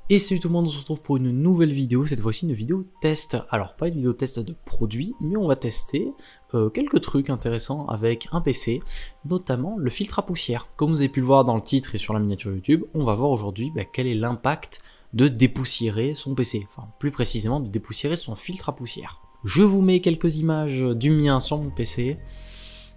Et salut tout le monde, on se retrouve pour une nouvelle vidéo, cette fois-ci une vidéo test. Alors pas une vidéo test de produit, mais on va tester quelques trucs intéressants avec un PC, notamment le filtre à poussière. Comme vous avez pu le voir dans le titre et sur la miniature YouTube, on va voir aujourd'hui quel est l'impact de dépoussiérer son PC, enfin plus précisément de dépoussiérer son filtre à poussière. Je vous mets quelques images du mien sur mon PC.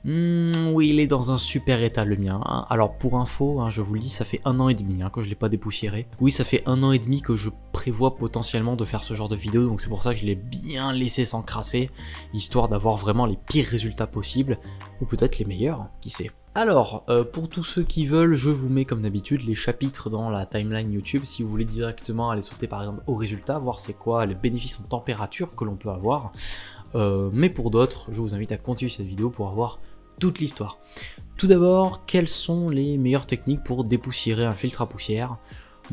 Oui, il est dans un super état le mien. Alors pour info, je vous le dis, ça fait 1 an et demi que je l'ai pas dépoussiéré. Oui, ça fait 1 an et demi que je prévois potentiellement de faire ce genre de vidéo, donc c'est pour ça que je l'ai bien laissé s'encrasser, histoire d'avoir vraiment les pires résultats possibles, ou peut-être les meilleurs, qui sait. Alors, pour tous ceux qui veulent, je vous mets comme d'habitude les chapitres dans la timeline YouTube, si vous voulez directement aller sauter par exemple au résultat, voir c'est quoi les bénéfices en température que l'on peut avoir. Mais pour d'autres, je vous invite à continuer cette vidéo pour avoir toute l'histoire. Tout d'abord, quelles sont les meilleures techniques pour dépoussiérer un filtre à poussière?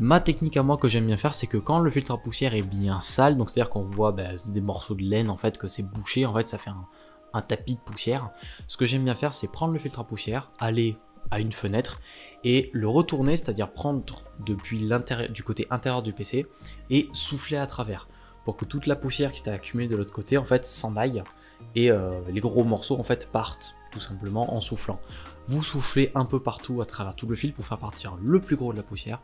Ma technique à moi que j'aime bien faire, c'est que quand le filtre à poussière est bien sale, donc c'est-à-dire qu'on voit des morceaux de laine en fait, que c'est bouché, en fait ça fait un tapis de poussière. Ce que j'aime bien faire, c'est prendre le filtre à poussière, aller à une fenêtre et le retourner, c'est-à-dire prendre depuis l'intérieur, du côté intérieur du PC et souffler à travers, pour que toute la poussière qui s'est accumulée de l'autre côté en fait s'en aille et les gros morceaux en fait partent tout simplement en soufflant. Vous soufflez un peu partout à travers tout le fil pour faire partir le plus gros de la poussière,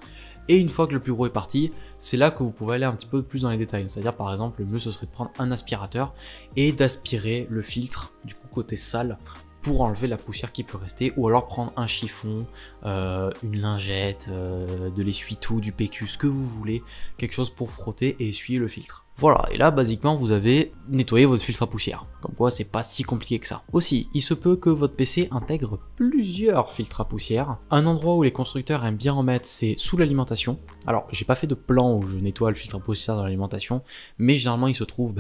et une fois que le plus gros est parti, c'est là que vous pouvez aller un petit peu plus dans les détails, c'est-à-dire par exemple le mieux ce serait de prendre un aspirateur et d'aspirer le filtre du coup côté sale pour enlever la poussière qui peut rester, ou alors prendre un chiffon, une lingette, de l'essuie-tout, du PQ, ce que vous voulez, quelque chose pour frotter et essuyer le filtre. Voilà, et là basiquement vous avez nettoyé votre filtre à poussière, comme quoi c'est pas si compliqué que ça. Aussi, il se peut que votre PC intègre plusieurs filtres à poussière. Un endroit où les constructeurs aiment bien en mettre, c'est sous l'alimentation. Alors j'ai pas fait de plan où je nettoie le filtre à poussière dans l'alimentation, mais généralement il se trouve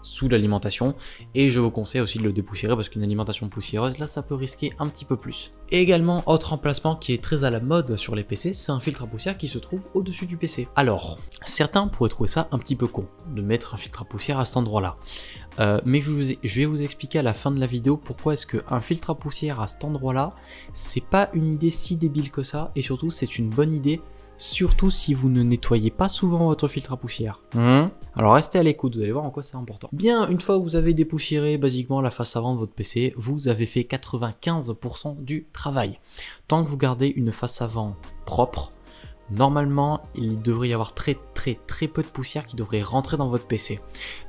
sous l'alimentation, et je vous conseille aussi de le dépoussiérer parce qu'une alimentation poussiéreuse, là ça peut risquer un petit peu plus. Et également, autre emplacement qui est très à la mode sur les PC, c'est un filtre à poussière qui se trouve au-dessus du PC. Alors, certains pourraient trouver ça un petit peu con, de mettre un filtre à poussière à cet endroit-là. Mais je vais vous expliquer à la fin de la vidéo pourquoi est-ce qu'un filtre à poussière à cet endroit-là, c'est pas une idée si débile que ça, et surtout c'est une bonne idée, surtout si vous ne nettoyez pas souvent votre filtre à poussière. Alors restez à l'écoute, vous allez voir en quoi c'est important. Bien, une fois que vous avez dépoussiéré basiquement la face avant de votre PC, vous avez fait 95% du travail. Tant que vous gardez une face avant propre, normalement il devrait y avoir très peu de poussière qui devrait rentrer dans votre PC.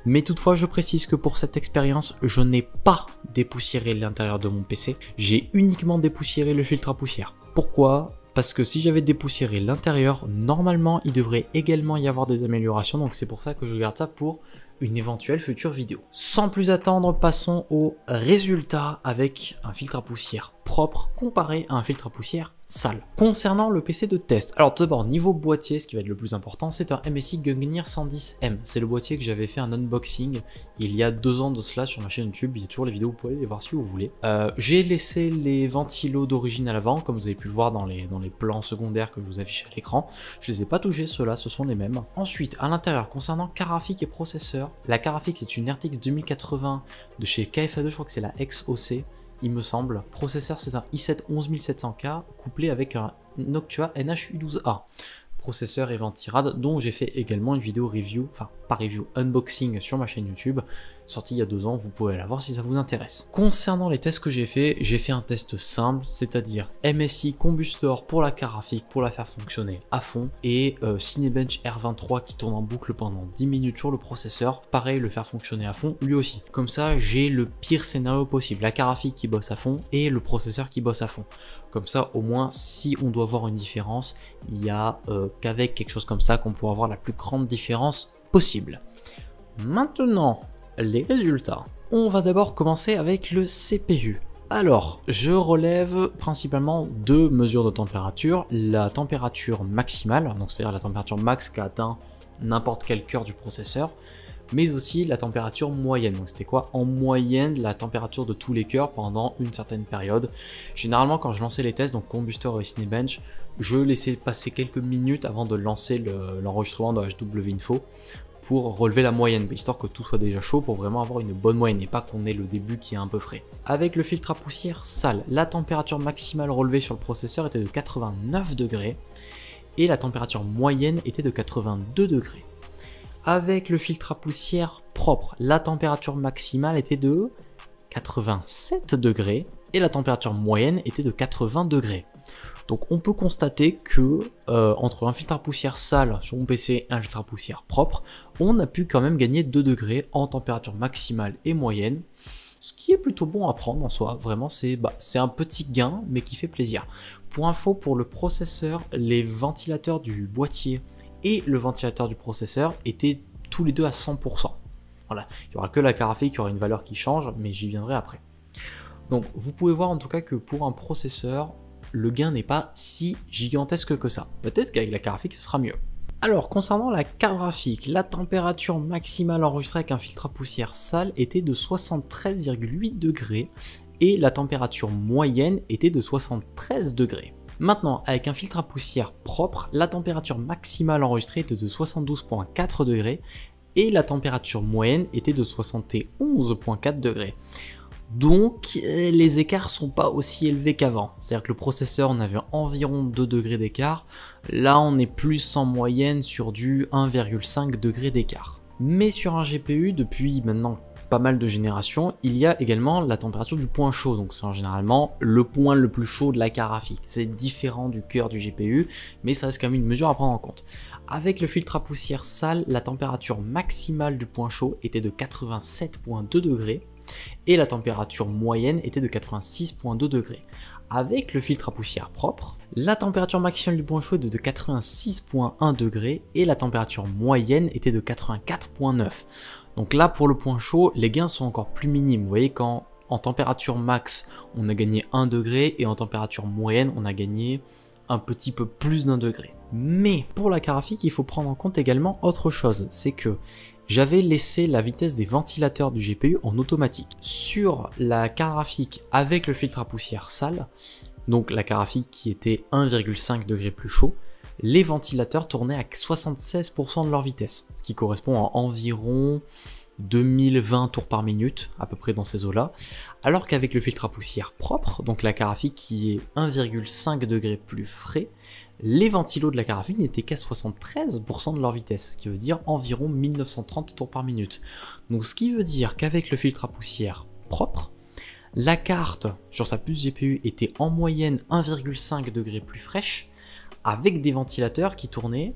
Mais toutefois, je précise que pour cette expérience, je n'ai pas dépoussiéré l'intérieur de mon PC, j'ai uniquement dépoussiéré le filtre à poussière. Pourquoi ? Parce que si j'avais dépoussiéré l'intérieur, normalement il devrait également y avoir des améliorations, donc c'est pour ça que je garde ça pour une éventuelle future vidéo. Sans plus attendre, passons au résultat avec un filtre à poussière propre comparé à un filtre à poussière sale. Concernant le PC de test, alors tout d'abord niveau boîtier, ce qui va être le plus important, c'est un MSI Gungnir 110M. C'est le boîtier que j'avais fait un unboxing il y a 2 ans de cela sur ma chaîne YouTube, il y a toujours les vidéos, vous pouvez les voir si vous voulez. J'ai laissé les ventilos d'origine à l'avant, comme vous avez pu le voir dans les plans secondaires que je vous affiche à l'écran. Je les ai pas touchés, ceux-là, ce sont les mêmes. Ensuite, à l'intérieur, concernant carafik et processeur, la carafik c'est une RTX 2080 de chez KFA2, je crois que c'est la XOC, il me semble. Processeur c'est un i7 11700K couplé avec un Noctua NH-U12A. Processeur et ventirad dont j'ai fait également une vidéo review, enfin pas review, unboxing sur ma chaîne YouTube, sortie il y a 2 ans, vous pouvez la voir si ça vous intéresse. Concernant les tests que j'ai fait un test simple, c'est-à-dire MSI Combustor pour la carafik pour la faire fonctionner à fond, et Cinebench R23 qui tourne en boucle pendant 10 minutes sur le processeur, pareil le faire fonctionner à fond lui aussi. Comme ça j'ai le pire scénario possible, la carafik qui bosse à fond et le processeur qui bosse à fond. Comme ça au moins si on doit voir une différence, il n'y a qu'avec quelque chose comme ça qu'on pourra avoir la plus grande différence possible. Maintenant, les résultats. On va d'abord commencer avec le CPU. Alors, je relève principalement 2 mesures de température. La température maximale, donc c'est-à-dire la température max qu'a atteint n'importe quel cœur du processeur, mais aussi la température moyenne. Donc c'était quoi en moyenne la température de tous les cœurs pendant une certaine période. Généralement quand je lançais les tests, donc Combustor et Cinebench, je laissais passer quelques minutes avant de lancer l'enregistrement de HW Info pour relever la moyenne, histoire que tout soit déjà chaud pour vraiment avoir une bonne moyenne et pas qu'on ait le début qui est un peu frais. Avec le filtre à poussière sale, la température maximale relevée sur le processeur était de 89 degrés et la température moyenne était de 82 degrés. Avec le filtre à poussière propre, la température maximale était de 87 degrés et la température moyenne était de 80 degrés. Donc on peut constater que entre un filtre à poussière sale sur mon PC et un filtre à poussière propre, on a pu quand même gagner 2 degrés en température maximale et moyenne, ce qui est plutôt bon à prendre en soi. Vraiment c'est un petit gain mais qui fait plaisir. Pour info, pour le processeur, les ventilateurs du boîtier et le ventilateur du processeur étaient tous les deux à 100%. Voilà, il n'y aura que la carafe qui aura une valeur qui change, mais j'y viendrai après. Donc vous pouvez voir en tout cas que pour un processeur, le gain n'est pas si gigantesque que ça. Peut-être qu'avec la carte graphique ce sera mieux. Alors concernant la carte graphique, la température maximale enregistrée avec un filtre à poussière sale était de 73,8 degrés et la température moyenne était de 73 degrés. Maintenant, avec un filtre à poussière propre, la température maximale enregistrée était de 72,4 degrés et la température moyenne était de 71,4 degrés. Donc les écarts sont pas aussi élevés qu'avant, c'est-à-dire que le processeur on avait environ 2 degrés d'écart, là on est plus en moyenne sur du 1,5 degré d'écart. Mais sur un GPU, depuis maintenant pas mal de générations, il y a également la température du point chaud, donc c'est généralement le point le plus chaud de la carte graphique. C'est différent du cœur du GPU, mais ça reste quand même une mesure à prendre en compte. Avec le filtre à poussière sale, la température maximale du point chaud était de 87,2 degrés, et la température moyenne était de 86,2 degrés. Avec le filtre à poussière propre, la température maximale du point chaud était de 86,1 degrés et la température moyenne était de 84,9. Donc là pour le point chaud, les gains sont encore plus minimes. Vous voyez quand en température max on a gagné 1 degré et en température moyenne on a gagné un petit peu plus d'1 degré. Mais pour la carte graphique, il faut prendre en compte également autre chose, c'est que j'avais laissé la vitesse des ventilateurs du GPU en automatique. Sur la carte graphique avec le filtre à poussière sale, donc la carte graphique qui était 1,5 degré plus chaud, les ventilateurs tournaient à 76% de leur vitesse, ce qui correspond à environ 2020 tours par minute, à peu près dans ces eaux-là, alors qu'avec le filtre à poussière propre, donc la carte graphique qui est 1,5 degré plus frais, les ventilos de la carte graphique n'étaient qu'à 73% de leur vitesse, ce qui veut dire environ 1930 tours par minute. Donc ce qui veut dire qu'avec le filtre à poussière propre, la carte sur sa puce GPU était en moyenne 1,5 degré plus fraîche, avec des ventilateurs qui tournaient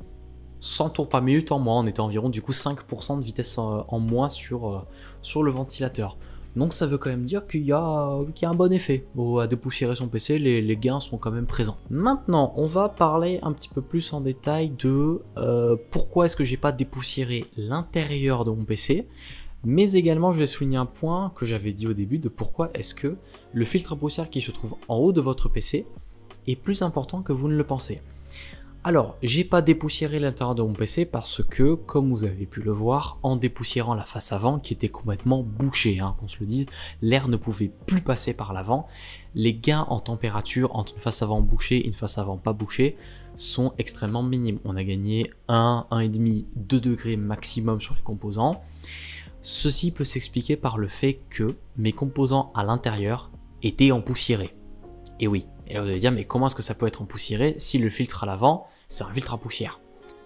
100 tours par minute en moins. On était environ du coup 5% de vitesse en moins sur le ventilateur. Donc ça veut quand même dire qu'il y a un bon effet. Bon, à dépoussiérer son PC, les gains sont quand même présents. Maintenant, on va parler un petit peu plus en détail de pourquoi est-ce que j'ai pas dépoussiéré l'intérieur de mon PC. Mais également, je vais souligner un point que j'avais dit au début de pourquoi est-ce que le filtre à poussière qui se trouve en haut de votre PC est plus important que vous ne le pensez. Alors, j'ai pas dépoussiéré l'intérieur de mon PC parce que, comme vous avez pu le voir, en dépoussiérant la face avant qui était complètement bouchée, qu'on se le dise, l'air ne pouvait plus passer par l'avant. Les gains en température entre une face avant bouchée et une face avant pas bouchée sont extrêmement minimes. On a gagné 1, 1,5, 2 degrés maximum sur les composants. Ceci peut s'expliquer par le fait que mes composants à l'intérieur étaient empoussiérés. Et oui, et là vous allez dire, mais comment est-ce que ça peut être empoussiéré si le filtre à l'avant, c'est un filtre à poussière?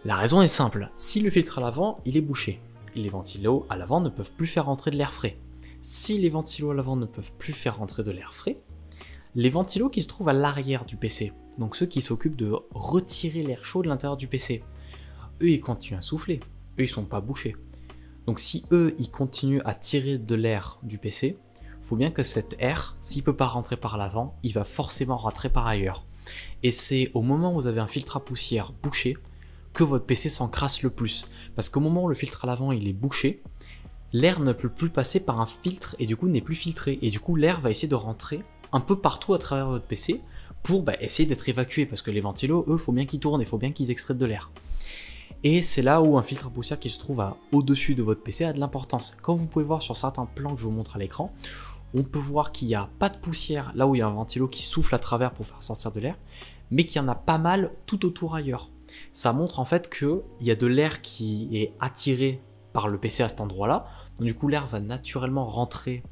La raison est simple, si le filtre à l'avant, il est bouché, les ventilos à l'avant ne peuvent plus faire rentrer de l'air frais. Si les ventilos à l'avant ne peuvent plus faire rentrer de l'air frais, les ventilos qui se trouvent à l'arrière du PC, donc ceux qui s'occupent de retirer l'air chaud de l'intérieur du PC, eux ils continuent à souffler, eux ils sont pas bouchés. Donc si eux ils continuent à tirer de l'air du PC, faut bien que cet air, s'il peut pas rentrer par l'avant, il va forcément rentrer par ailleurs. Et c'est au moment où vous avez un filtre à poussière bouché que votre PC s'encrasse le plus. Parce qu'au moment où le filtre à l'avant il est bouché, l'air ne peut plus passer par un filtre et du coup n'est plus filtré. Et du coup l'air va essayer de rentrer un peu partout à travers votre PC pour essayer d'être évacué. Parce que les ventilos, eux, faut bien qu'ils tournent, il faut bien qu'ils extraient de l'air. Et c'est là où un filtre à poussière qui se trouve au-dessus de votre PC a de l'importance. Comme vous pouvez voir sur certains plans que je vous montre à l'écran, on peut voir qu'il n'y a pas de poussière là où il y a un ventilo qui souffle à travers pour faire sortir de l'air, mais qu'il y en a pas mal tout autour ailleurs. Ça montre en fait qu'il y a de l'air qui est attiré par le PC à cet endroit-là, donc du coup l'air va naturellement rentrer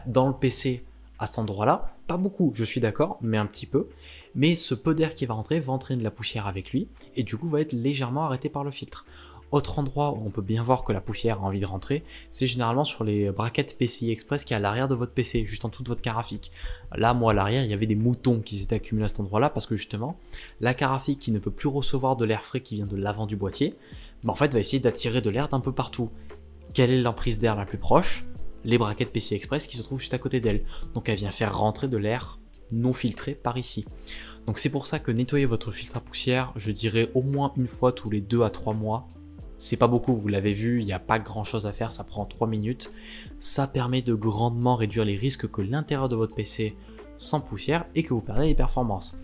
dans le PC à cet endroit-là, pas beaucoup, je suis d'accord, mais un petit peu, mais ce peu d'air qui va entraîner de la poussière avec lui, et du coup va être légèrement arrêté par le filtre. Autre endroit où on peut bien voir que la poussière a envie de rentrer, c'est généralement sur les braquettes PCI Express qui est à l'arrière de votre PC, juste en dessous de votre carafique. Là, moi à l'arrière, il y avait des moutons qui s'étaient accumulés à cet endroit-là parce que justement, la carafique qui ne peut plus recevoir de l'air frais qui vient de l'avant du boîtier, en fait va essayer d'attirer de l'air d'un peu partout. Quelle est l'emprise d'air la plus proche? Les braquettes PCI Express qui se trouvent juste à côté d'elle. Donc elle vient faire rentrer de l'air non filtré par ici. Donc c'est pour ça que nettoyer votre filtre à poussière, je dirais au moins une fois tous les 2 à 3 mois. C'est pas beaucoup, vous l'avez vu, il n'y a pas grand chose à faire, ça prend 3 minutes. Ça permet de grandement réduire les risques que l'intérieur de votre PC sans poussière et que vous perdez les performances.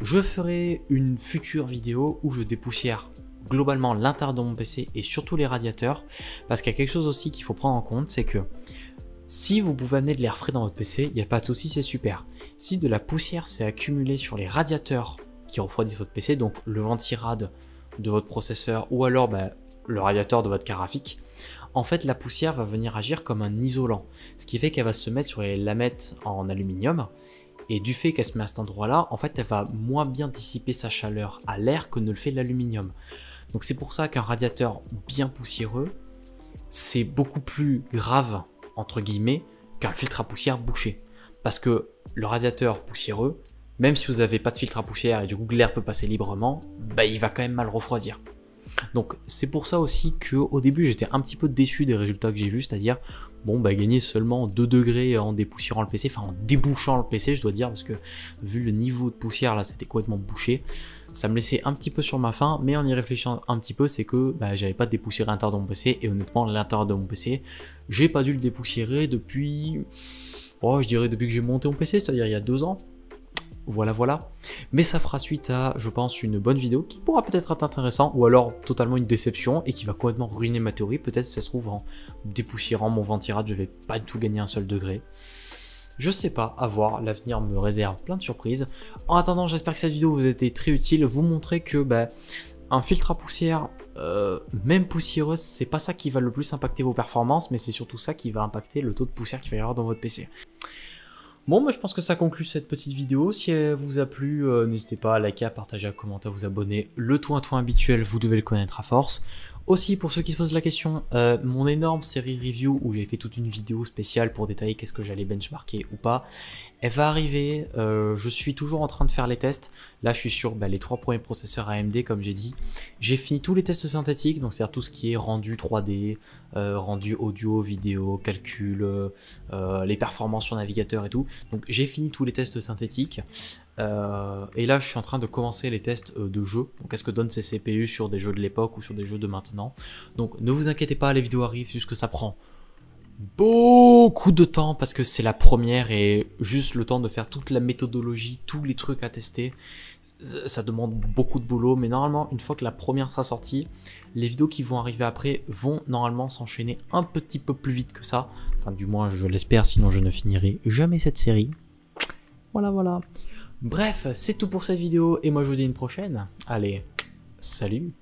Je ferai une future vidéo où je dépoussière globalement l'intérieur de mon PC et surtout les radiateurs, parce qu'il y a quelque chose aussi qu'il faut prendre en compte, c'est que si vous pouvez amener de l'air frais dans votre PC, il n'y a pas de souci, c'est super. Si de la poussière s'est accumulée sur les radiateurs qui refroidissent votre PC, donc le ventirad de votre processeur ou alors le radiateur de votre carafique, en fait la poussière va venir agir comme un isolant, ce qui fait qu'elle va se mettre sur les lamettes en aluminium, et du fait qu'elle se met à cet endroit-là, en fait elle va moins bien dissiper sa chaleur à l'air que ne le fait l'aluminium. Donc c'est pour ça qu'un radiateur bien poussiéreux, c'est beaucoup plus grave, entre guillemets, qu'un filtre à poussière bouché. Parce que le radiateur poussiéreux, même si vous n'avez pas de filtre à poussière et du coup que l'air peut passer librement, il va quand même mal refroidir. Donc c'est pour ça aussi qu'au début j'étais un petit peu déçu des résultats que j'ai vus, c'est-à-dire gagner seulement 2 degrés en dépoussiérant le PC, enfin en débouchant le PC je dois dire, parce que vu le niveau de poussière là c'était complètement bouché, ça me laissait un petit peu sur ma faim, mais en y réfléchissant un petit peu c'est que j'avais pas dépoussiéré l'intérieur de mon PC, et honnêtement l'intérieur de mon PC, j'ai pas dû le dépoussiérer depuis, je dirais depuis que j'ai monté mon PC, c'est-à-dire il y a 2 ans. Voilà. Mais ça fera suite à, je pense, une bonne vidéo qui pourra peut-être être intéressant, ou alors totalement une déception et qui va complètement ruiner ma théorie. Peut-être si ça se trouve en dépoussiérant mon ventirad, je vais pas du tout gagner un seul degré. Je sais pas, à voir, l'avenir me réserve plein de surprises. En attendant, j'espère que cette vidéo vous a été très utile, vous montrer que un filtre à poussière, même poussiéreux, c'est pas ça qui va le plus impacter vos performances, mais c'est surtout ça qui va impacter le taux de poussière qu'il va y avoir dans votre PC. Bon, je pense que ça conclut cette petite vidéo. Si elle vous a plu, n'hésitez pas à liker, à partager, à commenter, à vous abonner. Le tout habituel, vous devez le connaître à force. Aussi, pour ceux qui se posent la question, mon énorme série review où j'ai fait toute une vidéo spéciale pour détailler qu'est-ce que j'allais benchmarker ou pas, elle va arriver. Je suis toujours en train de faire les tests. Là, je suis sur les 3 premiers processeurs AMD, comme j'ai dit. J'ai fini tous les tests synthétiques, donc c'est-à-dire tout ce qui est rendu 3D, rendu audio, vidéo, calcul, les performances sur navigateur et tout. Donc j'ai fini tous les tests synthétiques. Et là je suis en train de commencer les tests de jeux, donc qu'est-ce que donnent ces CPU sur des jeux de l'époque ou sur des jeux de maintenant. Donc ne vous inquiétez pas, les vidéos arrivent, c'est juste que ça prend beaucoup de temps parce que c'est la première et juste le temps de faire toute la méthodologie, tous les trucs à tester, ça demande beaucoup de boulot. Mais normalement une fois que la première sera sortie, les vidéos qui vont arriver après vont normalement s'enchaîner un petit peu plus vite que ça, enfin du moins je l'espère, sinon je ne finirai jamais cette série. Voilà. Bref, c'est tout pour cette vidéo et moi je vous dis à une prochaine. Allez, salut!